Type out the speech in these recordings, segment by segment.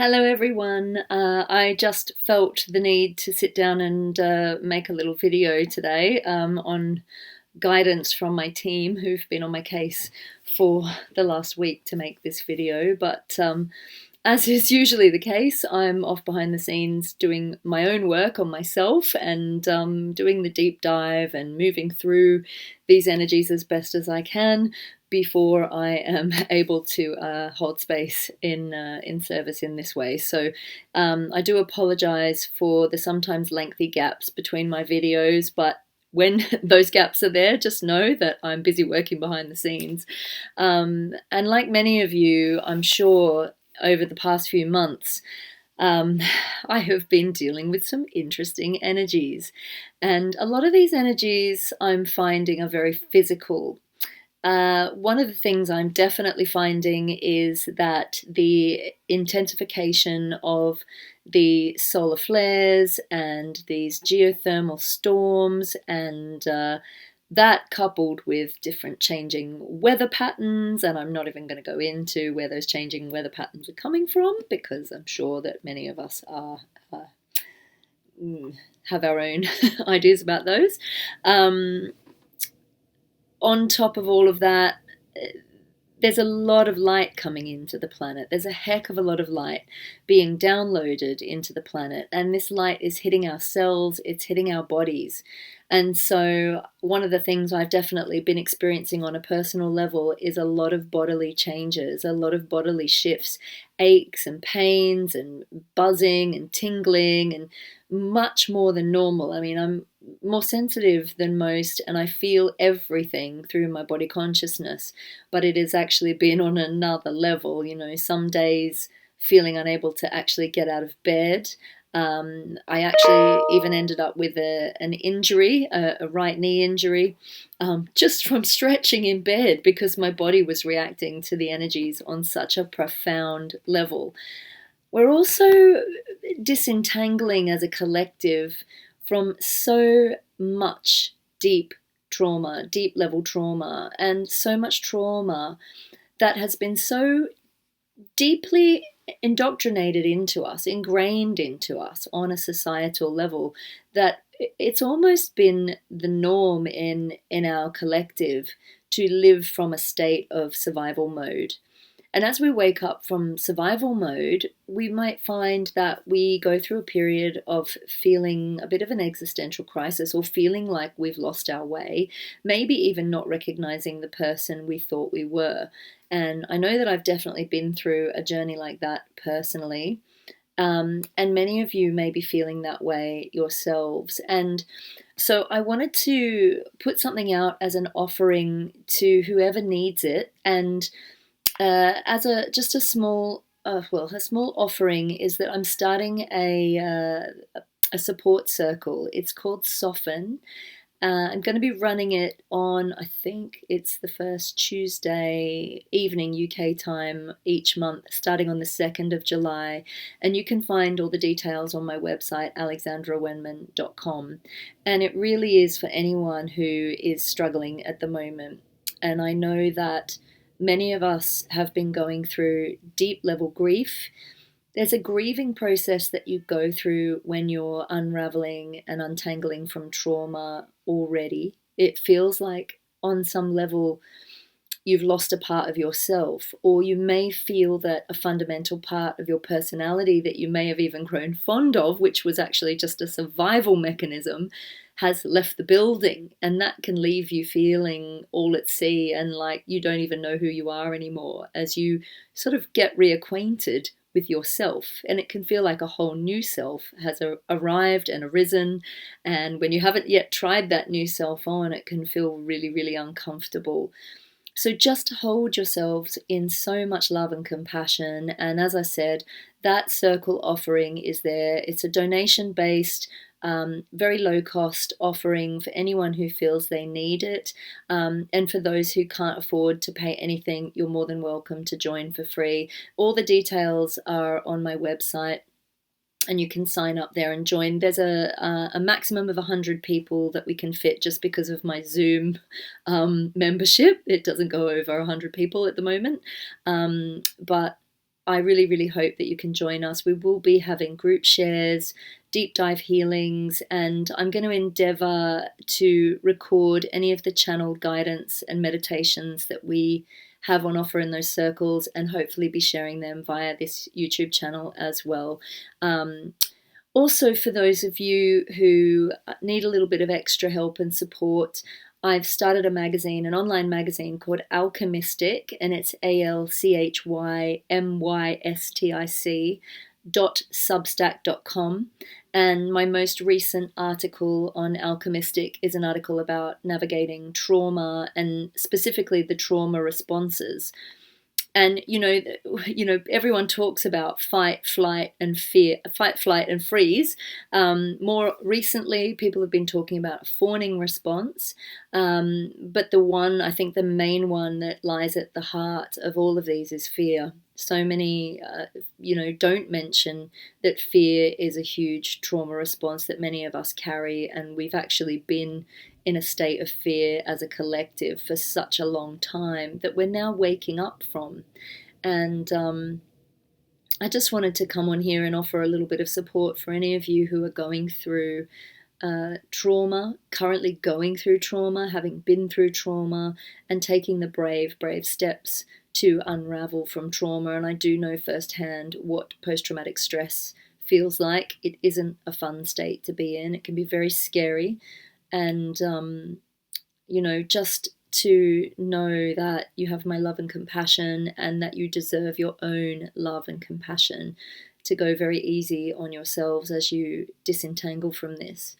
Hello everyone. I just felt the need to sit down and make a little video today on guidance from my team who've been on my case for the last week to make this video. But as is usually the case, I'm off behind the scenes doing my own work on myself and doing the deep dive and moving through these energies as best as I can before I am able to hold space in service in this way. So I do apologize for the sometimes lengthy gaps between my videos, but when those gaps are there, just know that I'm busy working behind the scenes. And like many of you, I'm sure over the past few months, I have been dealing with some interesting energies. And a lot of these energies I'm finding are very physical. One of the things I'm definitely finding is that the intensification of the solar flares and these geothermal storms and that coupled with different changing weather patterns, and I'm not even going to go into where those changing weather patterns are coming from because I'm sure that many of us are have our own ideas about those. On top of all of that, there's a lot of light coming into the planet. There's a heck of a lot of light being downloaded into the planet, and this light is hitting our cells, it's hitting our bodies. And so one of the things I've definitely been experiencing on a personal level is a lot of bodily changes, a lot of bodily shifts, aches and pains and buzzing and tingling, and much more than normal. I mean, I'm more sensitive than most and I feel everything through my body consciousness, but it has actually been on another level. You know, some days feeling unable to actually get out of bed. I actually even ended up with an injury, a right knee injury, just from stretching in bed because my body was reacting to the energies on such a profound level. We're also disentangling as a collective from so much deep trauma, deep level trauma, and so much trauma that has been so deeply indoctrinated into us, ingrained into us on a societal level, that it's almost been the norm in our collective to live from a state of survival mode. And as we wake up from survival mode, we might find that we go through a period of feeling a bit of an existential crisis or feeling like we've lost our way, maybe even not recognizing the person we thought we were. And I know that I've definitely been through a journey like that personally. And many of you may be feeling that way yourselves. And so I wanted to put something out as an offering to whoever needs it. And as a small offering is that I'm starting a support circle. It's called Soften. I'm going to be running it on, I think it's the first Tuesday evening UK time each month, starting on the 2nd of July. And you can find all the details on my website, alexandrawenman.com. And it really is for anyone who is struggling at the moment. And I know that many of us have been going through deep level grief. There's a grieving process that you go through when you're unraveling and untangling from trauma already. It feels like on some level you've lost a part of yourself, or you may feel that a fundamental part of your personality that you may have even grown fond of, which was actually just a survival mechanism, has left the building, and that can leave you feeling all at sea and like you don't even know who you are anymore as you sort of get reacquainted with yourself. And it can feel like a whole new self has arrived and arisen, and when you haven't yet tried that new self on, it can feel really, really uncomfortable. So just hold yourselves in so much love and compassion. And as I said, that circle offering is there. It's a donation-based, very low cost offering for anyone who feels they need it. And for those who can't afford to pay anything, you're more than welcome to join for free. All the details are on my website, and you can sign up there and join. There's a maximum of 100 people that we can fit just because of my Zoom membership. It doesn't go over 100 people at the moment. But I really, really hope that you can join us. We will be having group shares, deep dive healings, and I'm going to endeavor to record any of the channeled guidance and meditations that we have on offer in those circles, and hopefully be sharing them via this YouTube channel as well. Also, for those of you who need a little bit of extra help and support, I've started a magazine, an online magazine called Alchemistic, and it's alchymystic.substack.com. And my most recent article on Alchemistic is an article about navigating trauma, and specifically the trauma responses. And everyone talks about fight, flight, and fear, fight, flight, and freeze. More recently, people have been talking about a fawning response. But I think the main one that lies at the heart of all of these is fear. So many, don't mention that fear is a huge trauma response that many of us carry, and we've actually been in a state of fear as a collective for such a long time that we're now waking up from. And I just wanted to come on here and offer a little bit of support for any of you who are going through trauma, currently going through trauma, having been through trauma, and taking the brave steps to unravel from trauma. And I do know firsthand what post-traumatic stress feels like. It isn't a fun state to be in. It can be very scary. And, just to know that you have my love and compassion, and that you deserve your own love and compassion, to go very easy on yourselves as you disentangle from this.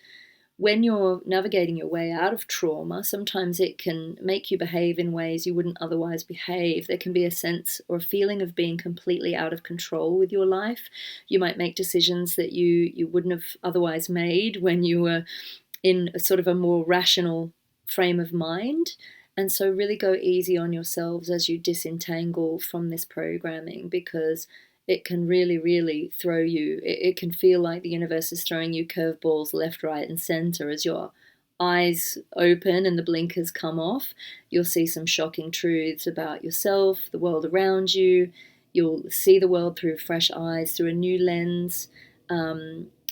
When you're navigating your way out of trauma, sometimes it can make you behave in ways you wouldn't otherwise behave. There can be a sense or a feeling of being completely out of control with your life. You might make decisions that you wouldn't have otherwise made when you were in a sort of a more rational frame of mind. And so really go easy on yourselves as you disentangle from this programming, because it can really, really throw you. It can feel like the universe is throwing you curveballs left, right, and center. As your eyes open and the blinkers come off, you'll see some shocking truths about yourself, the world around you. You'll see the world through fresh eyes, through a new lens.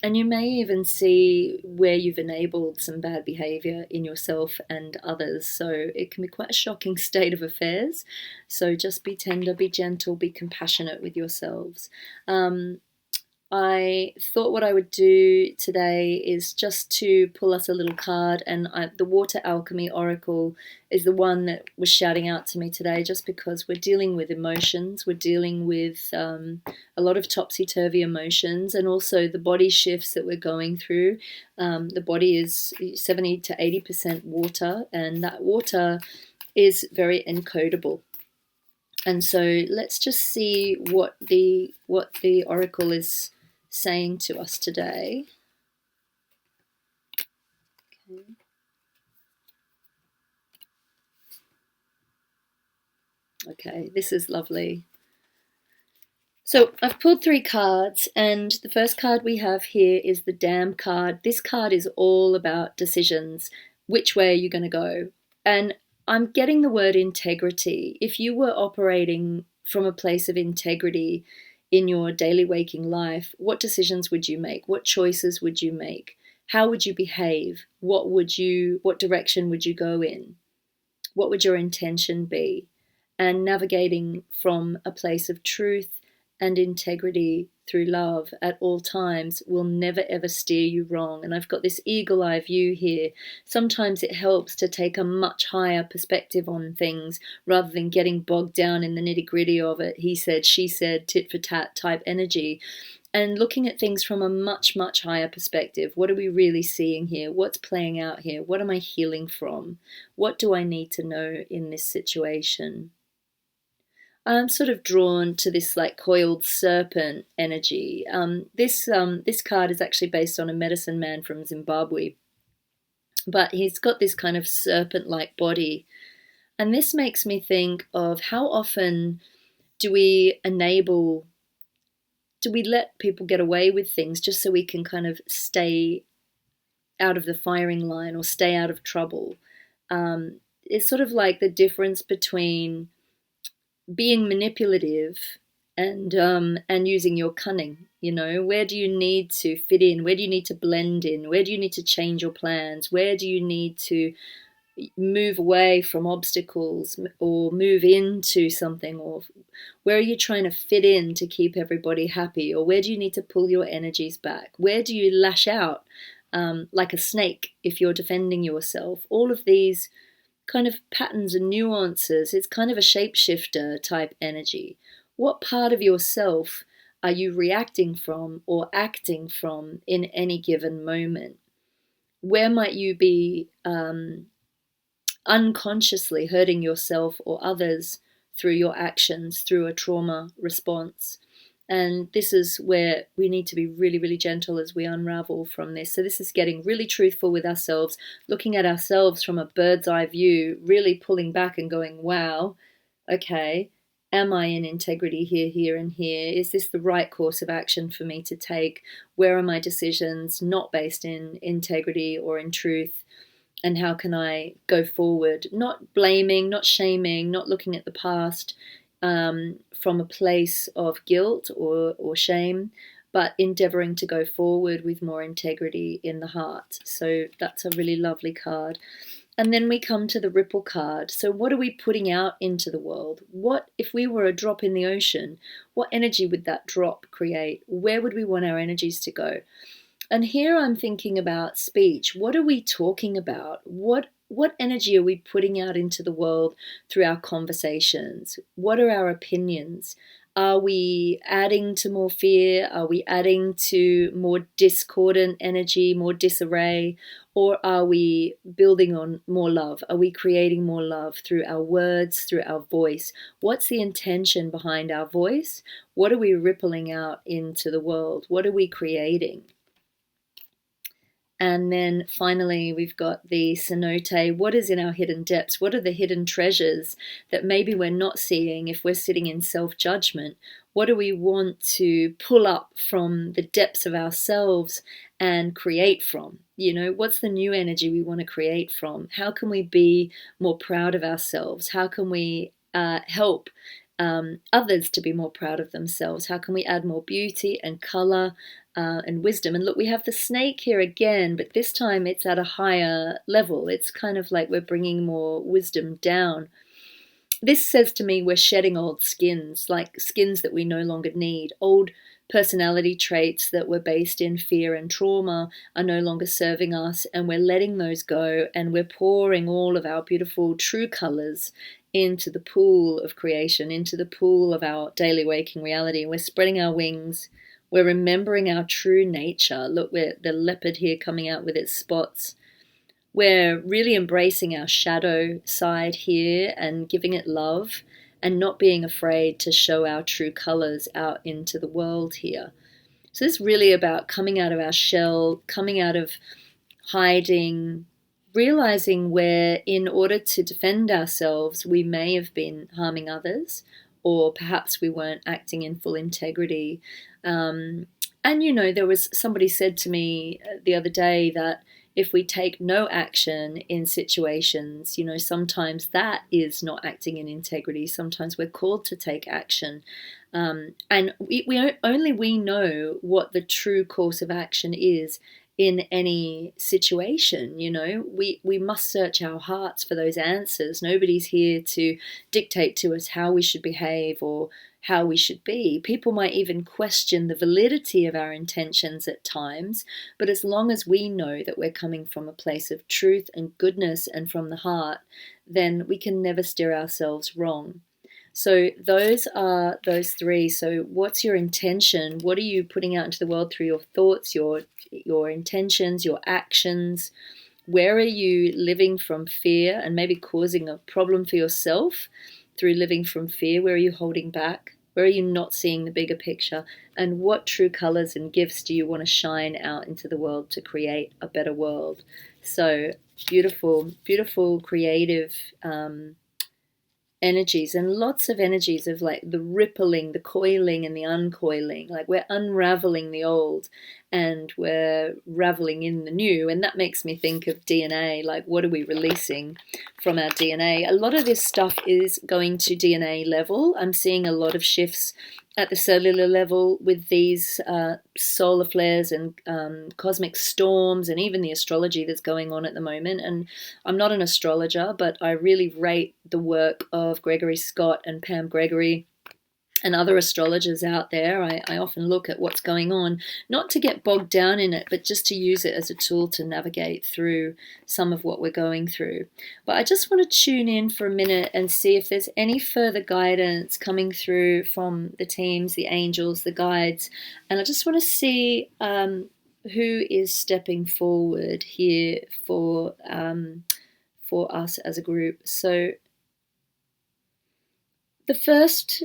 And you may even see where you've enabled some bad behavior in yourself and others. So it can be quite a shocking state of affairs. So just be tender, be gentle, be compassionate with yourselves. I thought what I would do today is just to pull us a little card, and the Water Alchemy Oracle is the one that was shouting out to me today, just because we're dealing with emotions, we're dealing with a lot of topsy-turvy emotions, and also the body shifts that we're going through. The body is 70 to 80% water, and that water is very encodable. And so let's just see what the Oracle is saying to us today. Okay, this is lovely. So I've pulled 3 cards, and the first card we have here is the Damn card. This card is all about decisions, which way are you going to go? And I'm getting the word integrity. If you were operating from a place of integrity in your daily waking life, what decisions would you make? What choices would you make? How would you behave? What direction would you go in? What would your intention be? And navigating from a place of truth and integrity through love at all times will never ever steer you wrong. And I've got this eagle eye view here. Sometimes it helps to take a much higher perspective on things rather than getting bogged down in the nitty-gritty of it. He said, she said, tit for tat type energy. And looking at things from a much, much higher perspective. What are we really seeing here? What's playing out here? What am I healing from? What do I need to know in this situation? I'm sort of drawn to this like coiled serpent energy. This card is actually based on a medicine man from Zimbabwe, but he's got this kind of serpent-like body. And this makes me think of how often do we let people get away with things just so we can kind of stay out of the firing line or stay out of trouble. It's sort of like the difference between being manipulative and using your cunning. Where do you need to fit in? Where do you need to blend in? Where do you need to change your plans? Where do you need to move away from obstacles or move into something? Or where are you trying to fit in to keep everybody happy? Or where do you need to pull your energies back? Where do you lash out like a snake if you're defending yourself? All of these kind of patterns and nuances. It's kind of a shapeshifter type energy. What part of yourself are you reacting from or acting from in any given moment? Where might you be unconsciously hurting yourself or others through your actions, through a trauma response? And this is where we need to be really, really gentle as we unravel from this. So this is getting really truthful with ourselves, looking at ourselves from a bird's eye view, really pulling back and going, wow, okay, am I in integrity here, here, and here? Is this the right course of action for me to take? Where are my decisions not based in integrity or in truth? And how can I go forward? Not blaming, not shaming, not looking at the past from a place of guilt or shame, but endeavoring to go forward with more integrity in the heart. So that's a really lovely card. And then we come to the ripple card. So what are we putting out into the world? What if we were a drop in the ocean? What energy would that drop create? Where would we want our energies to go? And here I'm thinking about speech. What are we talking about? What energy are we putting out into the world through our conversations? What are our opinions? Are we adding to more fear? Are we adding to more discordant energy, more disarray? Or are we building on more love? Are we creating more love through our words, through our voice? What's the intention behind our voice? What are we rippling out into the world? What are we creating? And then finally, we've got the cenote. What is in our hidden depths? What are the hidden treasures that maybe we're not seeing if we're sitting in self-judgment? What do we want to pull up from the depths of ourselves and create from? What's the new energy we want to create from? How can we be more proud of ourselves? How can we help others to be more proud of themselves? How can we add more beauty and color and wisdom? And look, we have the snake here again, but this time it's at a higher level. It's kind of like we're bringing more wisdom down. This says to me we're shedding old skins, like skins that we no longer need. Old personality traits that were based in fear and trauma are no longer serving us, and we're letting those go, and we're pouring all of our beautiful true colors into the pool of creation, into the pool of our daily waking reality. We're spreading our wings. We're remembering our true nature. Look, we're the leopard here coming out with its spots. We're really embracing our shadow side here and giving it love and not being afraid to show our true colors out into the world here. So this is really about coming out of our shell, coming out of hiding, realizing where in order to defend ourselves, we may have been harming others, or perhaps we weren't acting in full integrity. And there was somebody said to me the other day that if we take no action in situations, sometimes that is not acting in integrity. Sometimes we're called to take action. And only we know what the true course of action is in any situation. We must search our hearts for those answers. Nobody's here to dictate to us how we should behave or how we should be. People might even question the validity of our intentions at times, but as long as we know that we're coming from a place of truth and goodness and from the heart, then we can never steer ourselves wrong. So those are those three. So what's your intention? What are you putting out into the world through your thoughts, your intentions, your actions? Where are you living from fear and maybe causing a problem for yourself through living from fear? Where are you holding back? Where are you not seeing the bigger picture? And what true colors and gifts do you want to shine out into the world to create a better world? So beautiful, beautiful, creative energies, and lots of energies of like the rippling, the coiling and the uncoiling. Like we're unraveling the old and we're raveling in the new. And that makes me think of DNA. Like, what are we releasing from our DNA? A lot of this stuff is going to DNA level. I'm seeing a lot of shifts at the cellular level with these solar flares and cosmic storms, and even the astrology that's going on at the moment. And I'm not an astrologer, but I really rate the work of Gregory Scott and Pam Gregory and other astrologers out there. I often look at what's going on, not to get bogged down in it, but just to use it as a tool to navigate through some of what we're going through. But I just want to tune in for a minute and see if there's any further guidance coming through from the teams, the angels, the guides. And I just want to see who is stepping forward here for us as a group. So the first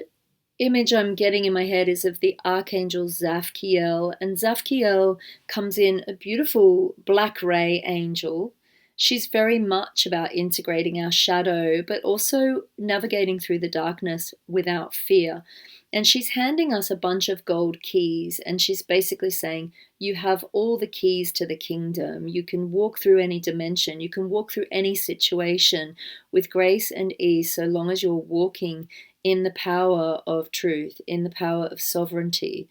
image I'm getting in my head is of the Archangel Tzaphkiel, and Tzaphkiel comes in a beautiful black ray angel. She's very much about integrating our shadow, but also navigating through the darkness without fear. And she's handing us a bunch of gold keys, and she's basically saying, you have all the keys to the kingdom. You can walk through any dimension. You can walk through any situation with grace and ease, so long as you're walking in the power of truth, in the power of sovereignty.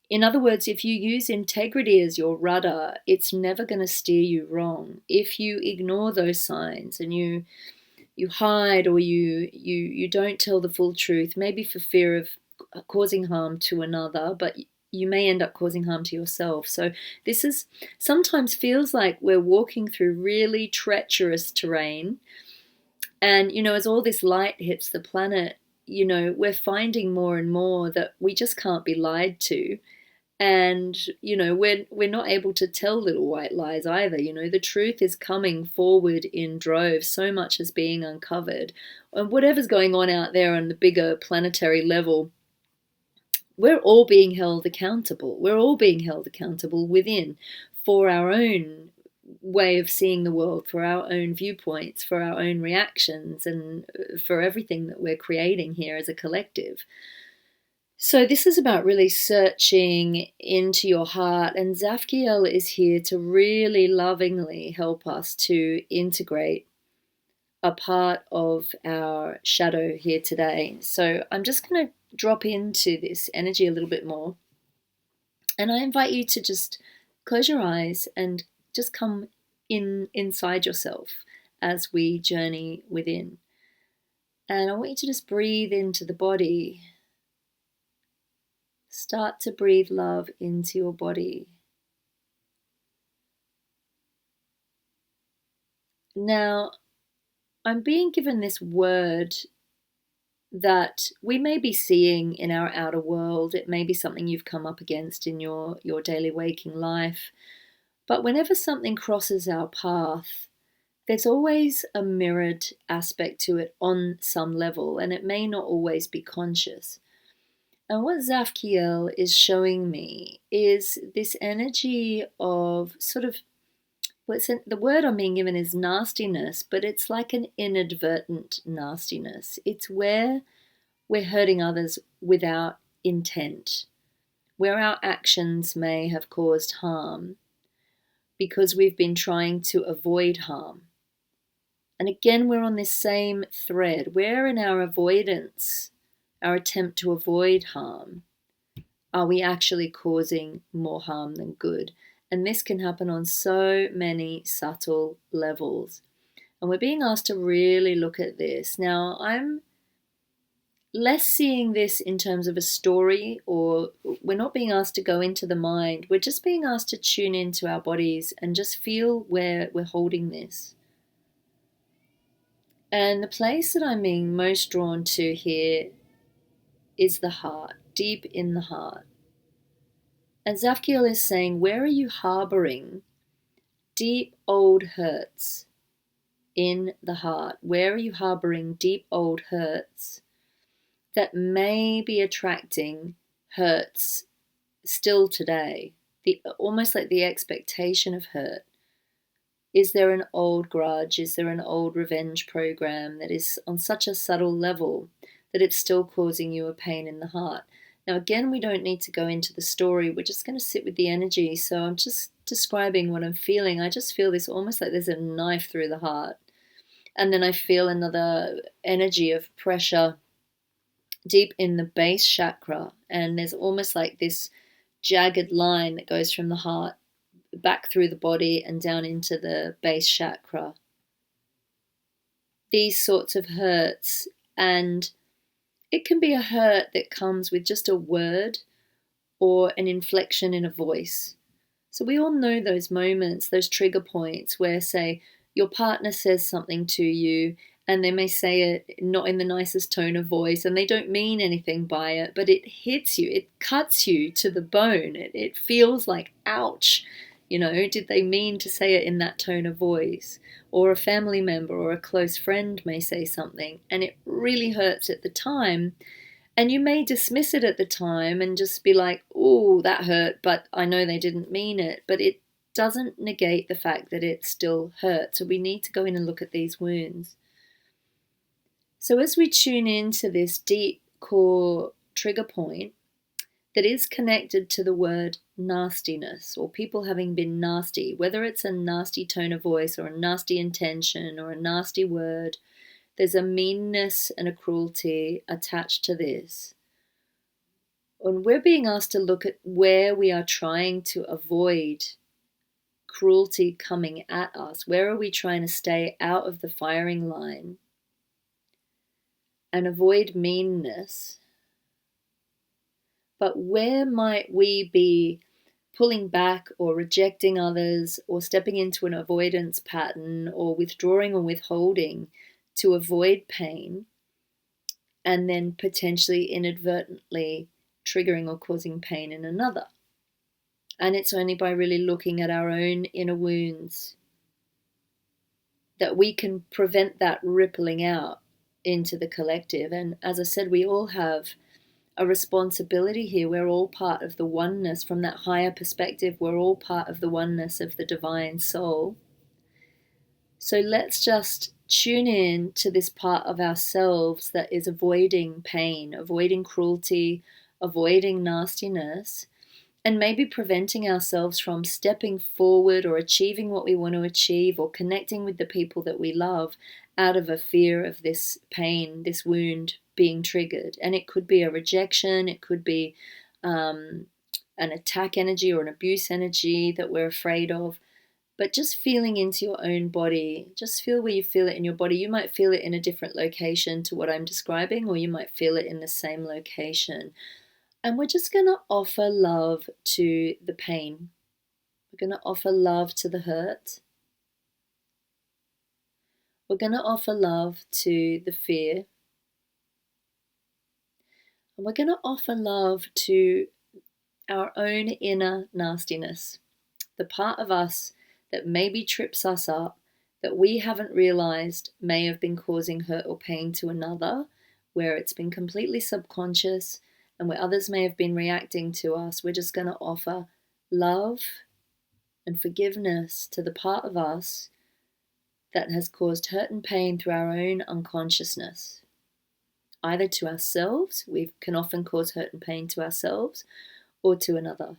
In other words, if you use integrity as your rudder, it's never going to steer you wrong. If you ignore those signs and you hide, or you don't tell the full truth, maybe for fear of causing harm to another, but you may end up causing harm to yourself. So this is sometimes feels like we're walking through really treacherous terrain. And, as all this light hits the planet, we're finding more and more that we just can't be lied to. And, we're not able to tell little white lies either. The truth is coming forward in droves. So much is being uncovered. And whatever's going on out there on the bigger planetary level, we're all being held accountable. We're all being held accountable within for our own way of seeing the world, for our own viewpoints, for our own reactions, and for everything that we're creating here as a collective. So this is about really searching into your heart, and Tzaphkiel is here to really lovingly help us to integrate a part of our shadow here today. So I'm just going to drop into this energy a little bit more, and I invite you to just close your eyes and just come inside yourself as we journey within. And I want you to just breathe into the body. Start to breathe love into your body. Now, I'm being given this word that we may be seeing in our outer world. It may be something you've come up against in your daily waking life. But whenever something crosses our path, there's always a mirrored aspect to it on some level, and it may not always be conscious. And what Tzaphkiel is showing me is this energy of sort of, the word I'm being given is nastiness, but it's like an inadvertent nastiness. It's where we're hurting others without intent, where our actions may have caused harm because we've been trying to avoid harm. And again, we're on this same thread. Where in our avoidance, our attempt to avoid harm, are we actually causing more harm than good? And this can happen on so many subtle levels. And we're being asked to really look at this. Now, I'm less seeing this in terms of a story, or we're not being asked to go into the mind. We're just being asked to tune into our bodies and just feel where we're holding this. And the place that I'm being most drawn to here is the heart, deep in the heart. And Tzaphkiel is saying, where are you harboring deep old hurts in the heart? Where are you harboring deep old hurts that may be attracting hurts still today? Almost like the expectation of hurt Is there an old grudge? Is there an old revenge program that is on such a subtle level that it's still causing you a pain in the heart? Now, again, we don't need to go into the story. We're just going to sit with the energy. So I'm just describing what I'm feeling. I just feel this almost like there's a knife through the heart. And then I feel another energy of pressure deep in the base chakra. And there's almost like this jagged line that goes from the heart back through the body and down into the base chakra. These sorts of hurts, and it can be a hurt that comes with just a word or an inflection in a voice. So we all know those moments, those trigger points where, say, your partner says something to you and they may say it not in the nicest tone of voice and they don't mean anything by it, but it hits you, it cuts you to the bone. It feels like, ouch, did they mean to say it in that tone of voice? Or a family member or a close friend may say something and it really hurts at the time. And you may dismiss it at the time and just be like, oh, that hurt, but I know they didn't mean it. But it doesn't negate the fact that it still hurts. So we need to go in and look at these wounds. So as we tune into this deep core trigger point that is connected to the word nastiness, or people having been nasty, whether it's a nasty tone of voice or a nasty intention or a nasty word, there's a meanness and a cruelty attached to this. And we're being asked to look at where we are trying to avoid cruelty coming at us. Where are we trying to stay out of the firing line and avoid meanness? But where might we be pulling back or rejecting others or stepping into an avoidance pattern or withdrawing or withholding to avoid pain, and then potentially inadvertently triggering or causing pain in another? And it's only by really looking at our own inner wounds that we can prevent that rippling out into the collective. And as I said, we all have a responsibility here. We're all part of the oneness from that higher perspective. We're all part of the oneness of the divine soul. So let's just tune in to this part of ourselves that is avoiding pain, avoiding cruelty, avoiding nastiness, and maybe preventing ourselves from stepping forward or achieving what we want to achieve or connecting with the people that we love out of a fear of this pain, this wound being triggered. And it could be a rejection, it could be an attack energy or an abuse energy that we're afraid of. But just feeling into your own body, just feel where you feel it in your body. You might feel it in a different location to what I'm describing, or you might feel it in the same location. And we're just going to offer love to the pain. We're going to offer love to the hurt. We're going to offer love to the fear. And we're going to offer love to our own inner nastiness, the part of us that maybe trips us up, that we haven't realized may have been causing hurt or pain to another, where it's been completely subconscious and where others may have been reacting to us. We're just going to offer love and forgiveness to the part of us that has caused hurt and pain through our own unconsciousness, either to ourselves. We can often cause hurt and pain to ourselves or to another.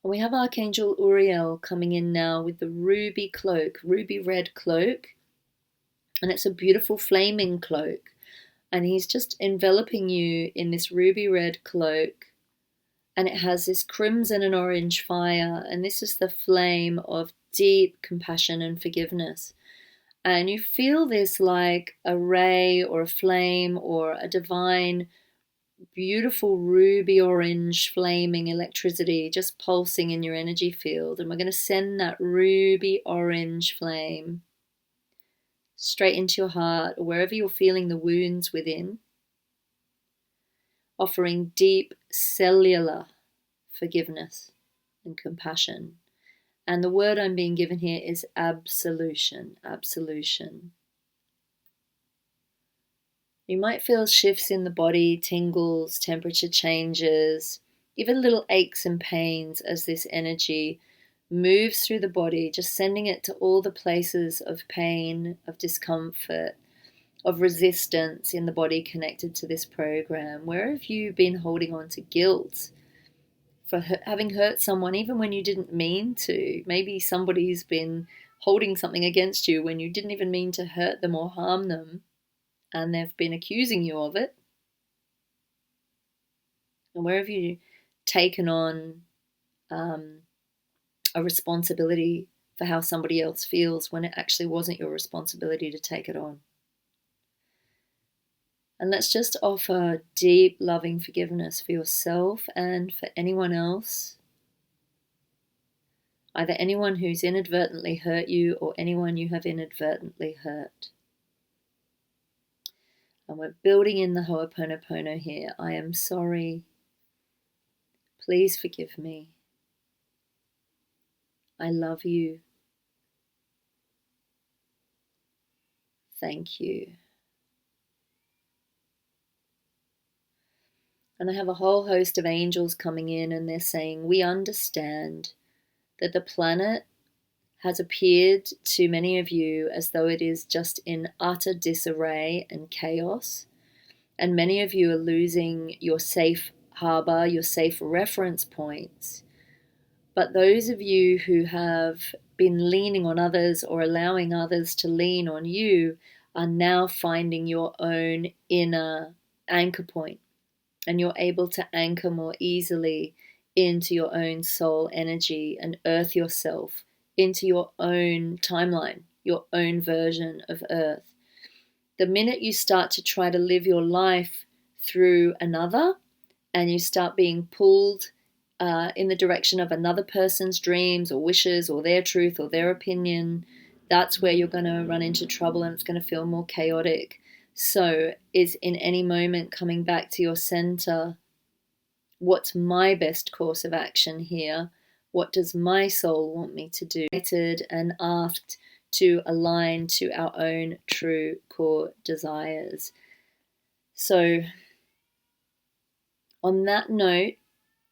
And we have Archangel Uriel coming in now with the ruby cloak, ruby red cloak. And it's a beautiful flaming cloak. And he's just enveloping you in this ruby red cloak. And it has this crimson and orange fire. And this is the flame of deep compassion and forgiveness. And you feel this like a ray or a flame or a divine, beautiful ruby orange flaming electricity just pulsing in your energy field. And we're going to send that ruby orange flame straight into your heart or wherever you're feeling the wounds within, offering deep cellular forgiveness and compassion. And the word I'm being given here is absolution, absolution. You might feel shifts in the body, tingles, temperature changes, even little aches and pains as this energy moves through the body, just sending it to all the places of pain, of discomfort, of resistance in the body connected to this program. Where have you been holding on to guilt for having hurt someone even when you didn't mean to? Maybe somebody's been holding something against you when you didn't even mean to hurt them or harm them, and they've been accusing you of it. And where have you taken on a responsibility for how somebody else feels when it actually wasn't your responsibility to take it on? And let's just offer deep, loving forgiveness for yourself and for anyone else, either anyone who's inadvertently hurt you or anyone you have inadvertently hurt. And we're building in the Ho'oponopono here. I am sorry. Please forgive me. I love you. Thank you. And I have a whole host of angels coming in, and they're saying, we understand that the planet has appeared to many of you as though it is just in utter disarray and chaos. And many of you are losing your safe harbor, your safe reference points. But those of you who have been leaning on others or allowing others to lean on you are now finding your own inner anchor point. And you're able to anchor more easily into your own soul energy and earth yourself into your own timeline, your own version of earth. The minute you start to try to live your life through another and you start being pulled in the direction of another person's dreams or wishes or their truth or their opinion, that's where you're going to run into trouble and it's going to feel more chaotic. So is in any moment coming back to your center. What's my best course of action here? What does my soul want me to do? And asked to align to our own true core desires. So on that note,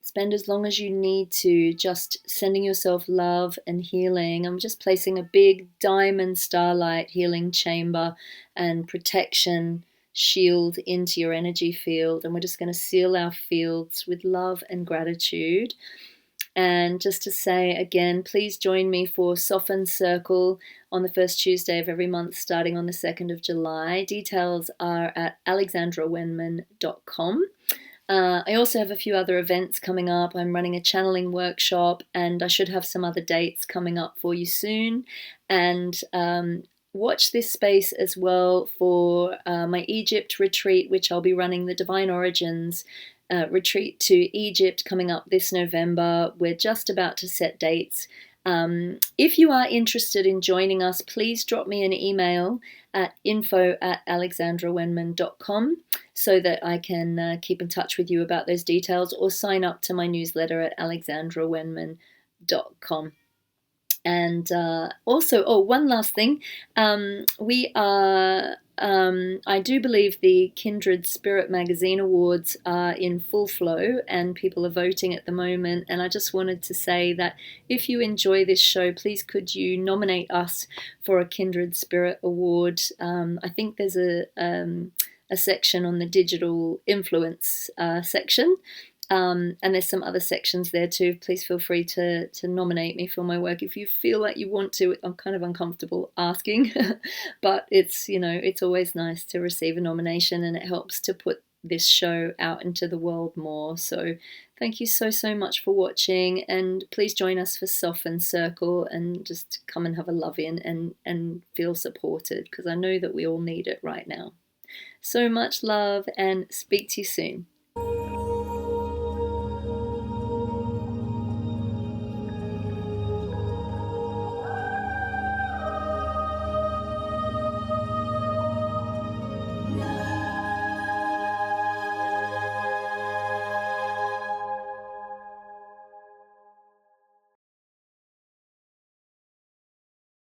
spend as long as you need to just sending yourself love and healing. I'm just placing a big diamond starlight healing chamber and protection shield into your energy field. And we're just going to seal our fields with love and gratitude. And just to say again, please join me for Soften Circle on the first Tuesday of every month starting on the 2nd of July. Details are at alexandrawenman.com. I also have a few other events coming up. I'm running a channeling workshop and I should have some other dates coming up for you soon. And watch this space as well for my Egypt retreat, which I'll be running, the Divine Origins retreat to Egypt coming up this November. We're just about to set dates. If you are interested in joining us, please drop me an email at info@alexandrawenman.com so that I can keep in touch with you about those details, or sign up to my newsletter at alexandrawenman.com. And also, one last thing, we are, I do believe the Kindred Spirit Magazine Awards are in full flow and people are voting at the moment. And I just wanted to say that if you enjoy this show, please could you nominate us for a Kindred Spirit Award. I think there's a section on the digital influence section. And there's some other sections there too. Please feel free to nominate me for my work if you feel like you want to. I'm kind of uncomfortable asking, but it's always nice to receive a nomination, and it helps to put this show out into the world more. So thank you so much for watching, and please join us for Soften Circle and just come and have a love in and feel supported, because I know that we all need it right now. So much love, and speak to you soon.